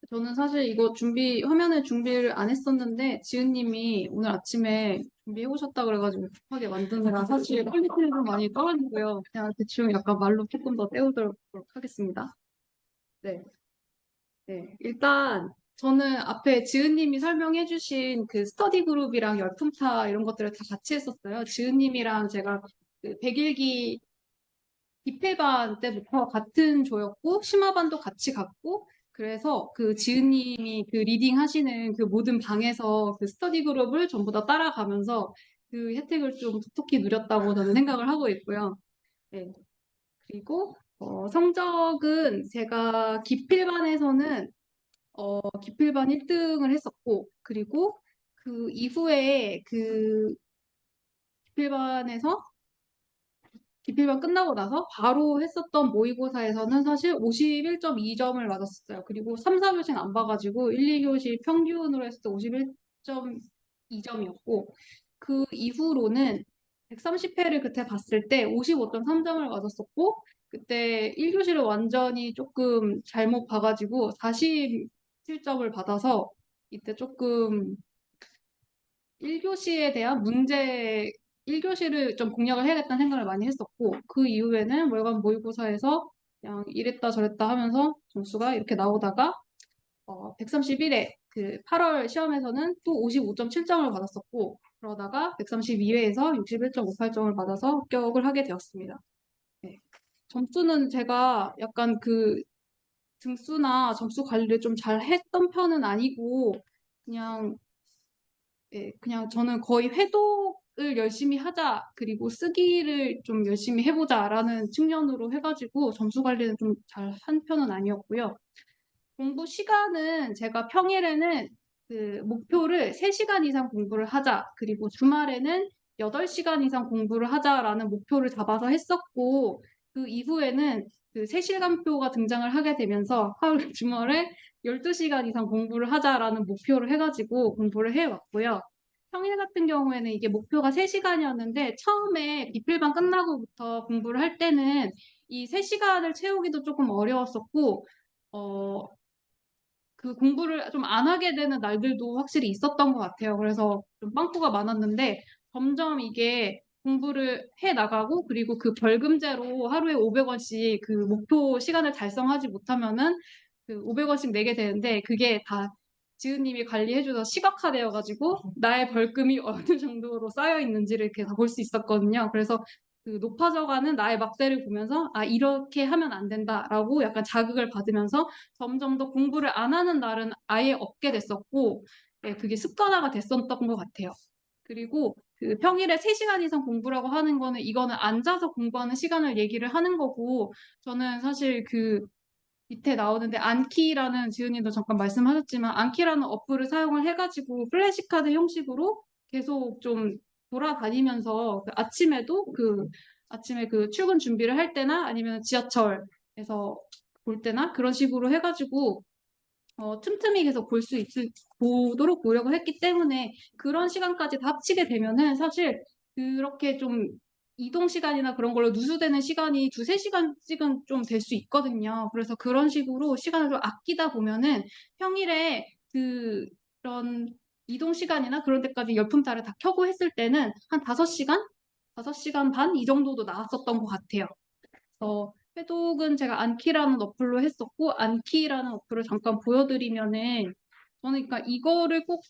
저는 사실 이거 화면에 준비를 안 했었는데, 지은님이 오늘 아침에 준비해 오셨다 그래가지고 급하게 만드느라 사실 퀄리티는 좀 많이 떨어지고요. 그냥 대충 약간 말로 조금 더 때우도록 하겠습니다. 네. 네. 일단, 저는 앞에 지은님이 설명해주신 그 스터디 그룹이랑 열품타 이런 것들을 다 같이 했었어요. 지은님이랑 제가 그 101기 기패반 때부터 같은 조였고, 심화반도 같이 갔고, 그래서 그 지은님이 그 리딩 하시는 그 모든 방에서 그 스터디 그룹을 전부 다 따라가면서 그 혜택을 좀 톡톡히 누렸다고 저는 생각을 하고 있고요. 네. 그리고 성적은 제가 기필반에서는 기필반 1등을 했었고, 그리고 그 이후에 그 기필반에서 기필반 끝나고 나서 바로 했었던 모의고사에서는 사실 51.2점을 맞았었어요. 그리고 3, 4교시는 안 봐가지고 1, 2교시 평균으로 했을 때 51.2점이었고 그 이후로는 130회를 그때 봤을 때 55.3점을 맞았었고 그때 1교시를 완전히 조금 잘못 봐가지고 47점을 받아서 이때 조금 1교시에 대한 1교시를 좀 공략을 해야겠다는 생각을 많이 했었고, 그 이후에는 월간 모의고사에서 그냥 이랬다 저랬다 하면서 점수가 이렇게 나오다가, 131회, 그 8월 시험에서는 또 55.7점을 받았었고, 그러다가 132회에서 61.58점을 받아서 합격을 하게 되었습니다. 네. 점수는 제가 약간 그 등수나 점수 관리를 좀 잘 했던 편은 아니고, 그냥 그냥 저는 거의 회독을 열심히 하자, 그리고 쓰기를 좀 열심히 해보자라는 측면으로 해가지고 점수 관리는 좀 잘 한 편은 아니었고요. 공부 시간은 제가 평일에는 그 목표를 3시간 이상 공부를 하자, 그리고 주말에는 8시간 이상 공부를 하자라는 목표를 잡아서 했었고, 그 이후에는 그 3시간표가 등장을 하게 되면서 하루 주말에 12시간 이상 공부를 하자라는 목표를 해가지고 공부를 해왔고요. 평일 같은 경우에는 이게 목표가 3시간이었는데 처음에 비필반 끝나고부터 공부를 할 때는 이 3시간을 채우기도 조금 어려웠었고 어, 그 공부를 좀 안 하게 되는 날들도 확실히 있었던 것 같아요. 그래서 좀 빵꾸가 많았는데 점점 이게 공부를 해 나가고 그리고 그 벌금제로 하루에 500원씩 그 목표 시간을 달성하지 못하면은 그 500원씩 내게 되는데 그게 다 지은님이 관리해줘서 시각화되어가지고 나의 벌금이 어느 정도로 쌓여 있는지를 이렇게 다 볼 수 있었거든요. 그래서 그 높아져가는 나의 막대를 보면서 아 이렇게 하면 안 된다라고 약간 자극을 받으면서 점점 더 공부를 안 하는 날은 아예 없게 됐었고, 네, 그게 습관화가 됐었던 것 같아요. 그리고 그 평일에 3시간 이상 공부라고 하는 거는 이거는 앉아서 공부하는 시간을 얘기를 하는 거고, 저는 사실 그 밑에 나오는데 안키라는 지은님도 잠깐 말씀하셨지만 안키라는 어플을 사용을 해가지고 플래시카드 형식으로 계속 좀 돌아다니면서 아침에 그 출근 준비를 할 때나 아니면 지하철에서 볼 때나 그런 식으로 해가지고 틈틈이 계속 보도록 노력을 했기 때문에 그런 시간까지 다 합치게 되면은 사실 그렇게 좀 이동 시간이나 그런 걸로 누수되는 시간이 두세 시간씩은 좀 될 수 있거든요. 그래서 그런 식으로 시간을 좀 아끼다 보면은 평일에 그런 이동 시간이나 그런 데까지 열품타를 다 켜고 했을 때는 한 5시간? 5시간 반? 이 정도도 나왔었던 것 같아요. 회독은 제가 안키라는 어플로 했었고, 안키라는 어플을 잠깐 보여드리면은, 저는 그러니까 이거를 꼭,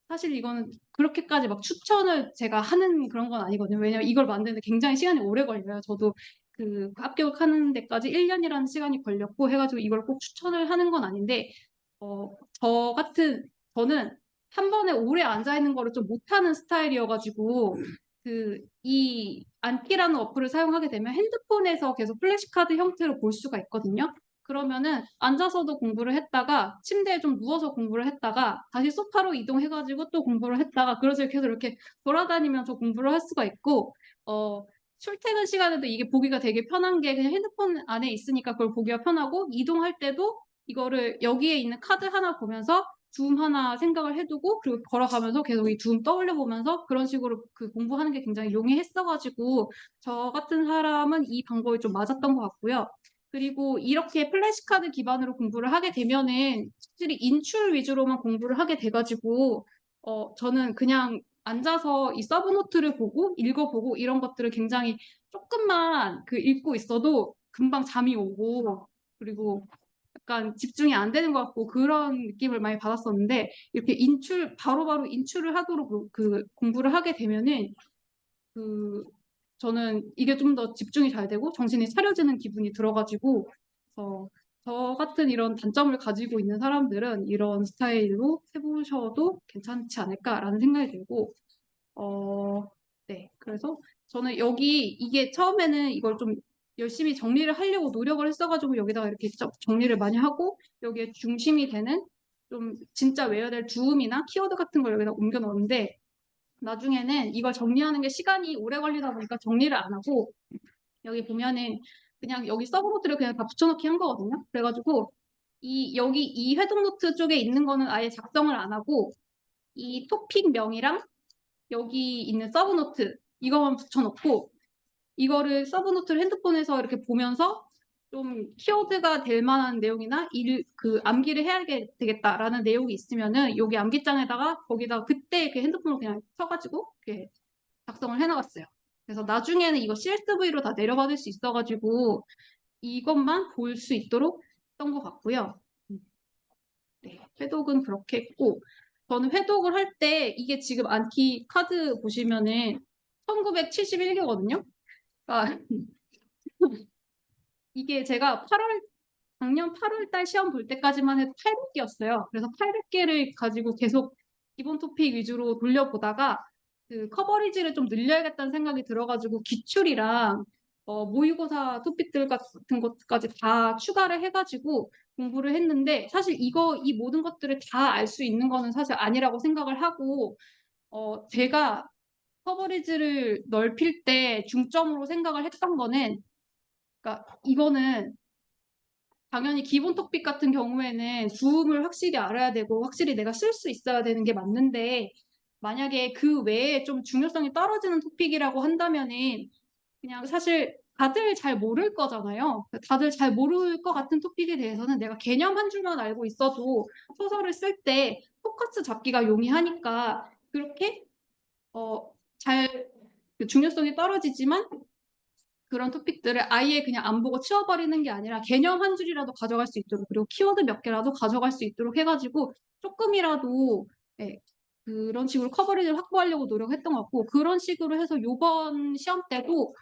사실 이거는 그렇게까지 막 추천을 제가 하는 그런 건 아니거든요. 왜냐면 이걸 만드는데 굉장히 시간이 오래 걸려요. 저도 그 합격하는 데까지 1년이라는 시간이 걸렸고 해가지고 이걸 꼭 추천을 하는 건 아닌데, 어, 저는 한 번에 오래 앉아있는 거를 좀 못하는 스타일이어가지고, 이 안키라는 어플을 사용하게 되면 핸드폰에서 계속 플래시카드 형태로 볼 수가 있거든요. 그러면은 앉아서도 공부를 했다가 침대에 좀 누워서 공부를 했다가 다시 소파로 이동해가지고 또 공부를 했다가 그래서 계속 이렇게 돌아다니면서 공부를 할 수가 있고 출퇴근 시간에도 이게 보기가 되게 편한 게 그냥 핸드폰 안에 있으니까 그걸 보기가 편하고 이동할 때도 이거를 여기에 있는 카드 하나 보면서 둠 하나 생각을 해두고 그리고 걸어가면서 계속 이 둠 떠올려 보면서 그런 식으로 그 공부하는 게 굉장히 용이했어가지고 저 같은 사람은 이 방법이 좀 맞았던 것 같고요. 그리고 이렇게 플래시카드 기반으로 공부를 하게 되면은 확실히 인출 위주로만 공부를 하게 돼가지고 저는 그냥 앉아서 이 서브노트를 보고 읽어보고 이런 것들을 굉장히 조금만 그 읽고 있어도 금방 잠이 오고 그리고 약간 집중이 안 되는 것 같고 그런 느낌을 많이 받았었는데 이렇게 바로바로 인출을 하도록 그 공부를 하게 되면은 그 저는 이게 좀 더 집중이 잘 되고 정신이 차려지는 기분이 들어가지고 그래서 저 같은 이런 단점을 가지고 있는 사람들은 이런 스타일로 해보셔도 괜찮지 않을까라는 생각이 들고 네. 그래서 저는 이게 처음에는 이걸 좀 열심히 정리를 하려고 노력을 했어가지고 여기다가 이렇게 정리를 많이 하고 여기에 중심이 되는 좀 진짜 외워야 될 주음이나 키워드 같은 걸 여기다 옮겨 넣었는데 나중에는 이걸 정리하는 게 시간이 오래 걸리다 보니까 정리를 안 하고 여기 보면은 그냥 여기 서브노트를 그냥 다 붙여넣기 한 거거든요. 그래가지고 여기 이 회동 노트 쪽에 있는 거는 아예 작성을 안 하고 이 토픽명이랑 여기 있는 서브노트 이거만 붙여놓고 이거를 서브노트를 핸드폰에서 이렇게 보면서 좀 키워드가 될 만한 내용이나 그 암기를 해야 되겠다라는 내용이 있으면은 여기 암기장에다가 거기다가 그때 그 핸드폰을 그냥 켜가지고 이렇게 작성을 해나갔어요. 그래서 나중에는 이거 CSV로 다 내려받을 수 있어가지고 이것만 볼 수 있도록 했던 것 같고요. 네, 회독은 그렇게 했고 저는 회독을 할 때 이게 지금 안키 카드 보시면은 1971개거든요. 그러니까 이게 제가 작년 8월 달 시험 볼 때까지만 해도 800개였어요. 그래서 800개를 가지고 계속 기본 토픽 위주로 돌려보다가 그 커버리지를 좀 늘려야겠다는 생각이 들어가지고 기출이랑 모의고사 토픽들 같은 것까지 다 추가를 해가지고 공부를 했는데 사실 이 모든 것들을 다 알 수 있는 거는 사실 아니라고 생각을 하고 제가 커버리지를 넓힐 때 중점으로 생각을 했던 거는 그러니까 이거는 당연히 기본 토픽 같은 경우에는 주음을 확실히 알아야 되고 확실히 내가 쓸 수 있어야 되는 게 맞는데 만약에 그 외에 좀 중요성이 떨어지는 토픽이라고 한다면은 그냥 사실 다들 잘 모를 거잖아요. 다들 잘 모를 것 같은 토픽에 대해서는 내가 개념 한 줄만 알고 있어도 소설을 쓸 때 포커스 잡기가 용이하니까 그렇게 잘 중요성이 떨어지지만 그런 토픽들을 아예 그냥 안 보고 치워버리는 게 아니라 개념 한 줄이라도 가져갈 수 있도록 그리고 키워드 몇 개라도 가져갈 수 있도록 해가지고 조금이라도 예, 그런 식으로 커버리지를 확보하려고 노력했던 것 같고 그런 식으로 해서 이번 시험 때도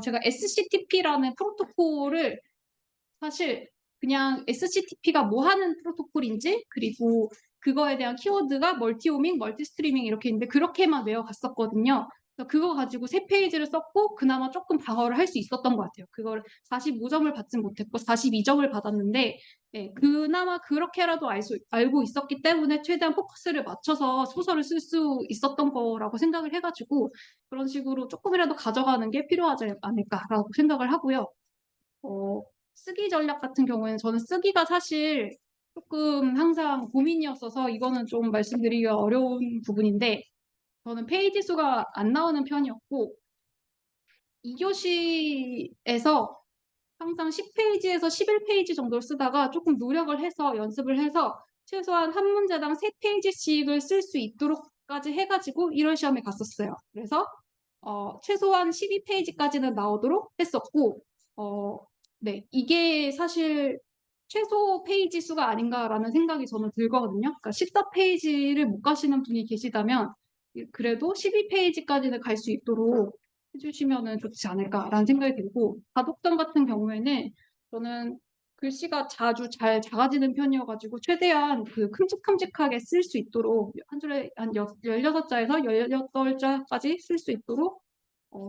제가 SCTP라는 프로토콜을 사실 그냥 SCTP가 뭐 하는 프로토콜인지 그리고 그거에 대한 키워드가 멀티오밍, 멀티스트리밍 이렇게 있는데 그렇게만 외워갔었거든요. 그래서 그거 가지고 3페이지를 썼고 그나마 조금 방어를 할 수 있었던 것 같아요. 그걸 45점을 받진 못했고 42점을 받았는데 네, 그나마 그렇게라도 알고 있었기 때문에 최대한 포커스를 맞춰서 소설을 쓸 수 있었던 거라고 생각을 해가지고 그런 식으로 조금이라도 가져가는 게 필요하지 않을까라고 생각을 하고요. 쓰기 전략 같은 경우에는 저는 쓰기가 사실 조금 항상 고민이었어서 이거는 좀 말씀드리기가 어려운 부분인데 저는 페이지 수가 안 나오는 편이었고 2교시에서 항상 10페이지에서 11페이지 정도를 쓰다가 조금 노력을 해서 연습을 해서 최소한 한 문제당 3페이지씩을 쓸 수 있도록까지 해가지고 1월 시험에 갔었어요. 그래서 최소한 12페이지까지는 나오도록 했었고 네, 이게 사실 최소 페이지 수가 아닌가라는 생각이 저는 들거든요. 그러니까 14페이지를 못 가시는 분이 계시다면 그래도 12페이지까지는 갈 수 있도록 해주시면 좋지 않을까라는 생각이 들고 다독점 같은 경우에는 저는 글씨가 자주 잘 작아지는 편이어가지고 최대한 그 큼직큼직하게 쓸 수 있도록 한 줄에 한 16자에서 18자까지 쓸 수 있도록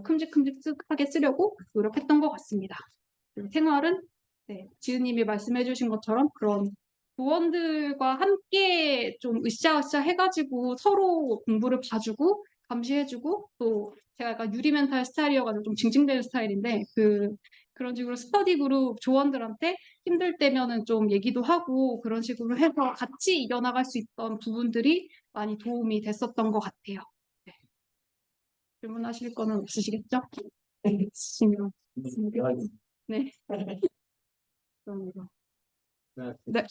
큼직큼직하게 쓰려고 노력했던 것 같습니다. 생활은 네, 지은님이 말씀해주신 것처럼 그런 부원들과 함께 좀 으쌰으쌰 해가지고 서로 공부를 봐주고 감시해주고 또 제가 약간 유리멘탈 스타일이어가지고 좀 징징대는 스타일인데 그런 식으로 스터디 그룹 조원들한테 힘들 때면은 좀 얘기도 하고 그런 식으로 해서 같이 이겨나갈 수 있던 부분들이 많이 도움이 됐었던 것 같아요. 네. 질문하실 거는 없으시겠죠? 네, 있으시면. 네. 그럼 이거. 네. 네.